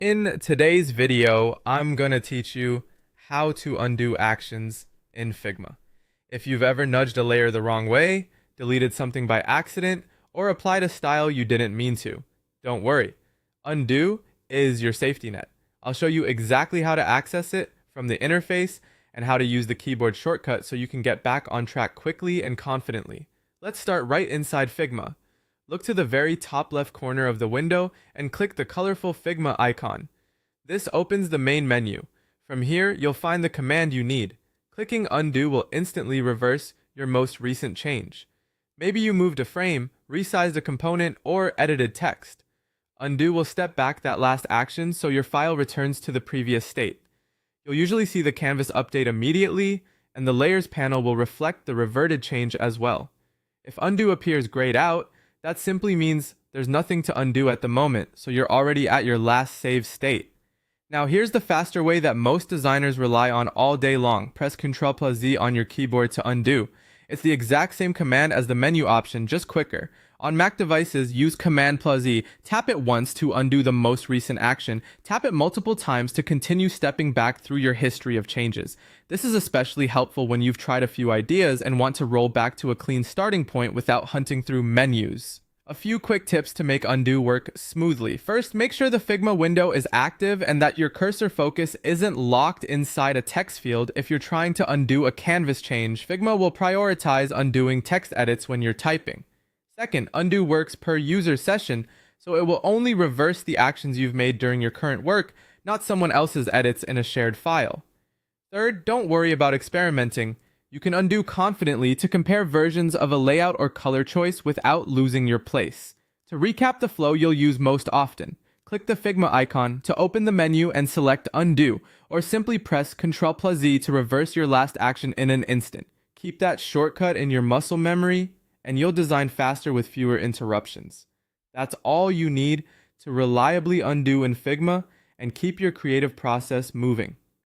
In today's video, I'm going to teach you how to undo actions in Figma. If you've ever nudged a layer the wrong way, deleted something by accident, or applied a style you didn't mean to, don't worry. Undo is your safety net. I'll show you exactly how to access it from the interface and how to use the keyboard shortcut so you can get back on track quickly and confidently. Let's start right inside Figma. Look to the very top left corner of the window and click the colorful Figma icon. This opens the main menu. From here, you'll find the command you need. Clicking undo will instantly reverse your most recent change. Maybe you moved a frame, resized a component, or edited text. Undo will step back that last action so your file returns to the previous state. You'll usually see the canvas update immediately, and the layers panel will reflect the reverted change as well. If undo appears grayed out, that simply means there's nothing to undo at the moment, so you're already at your last saved state. Now here's the faster way that most designers rely on all day long. Press Ctrl+Z on your keyboard to undo. It's the exact same command as the menu option, just quicker. On Mac devices, use Command+E. Tap it once to undo the most recent action. Tap it multiple times to continue stepping back through your history of changes. This is especially helpful when you've tried a few ideas and want to roll back to a clean starting point without hunting through menus. A few quick tips to make undo work smoothly. First, make sure the Figma window is active and that your cursor focus isn't locked inside a text field. If you're trying to undo a canvas change, Figma will prioritize undoing text edits when you're typing. Second, undo works per user session, so it will only reverse the actions you've made during your current work, not someone else's edits in a shared file. Third, don't worry about experimenting. You can undo confidently to compare versions of a layout or color choice without losing your place. To recap the flow you'll use most often, click the Figma icon to open the menu and select Undo, or simply press Ctrl+Z to reverse your last action in an instant. Keep that shortcut in your muscle memory, and you'll design faster with fewer interruptions. That's all you need to reliably undo in Figma and keep your creative process moving.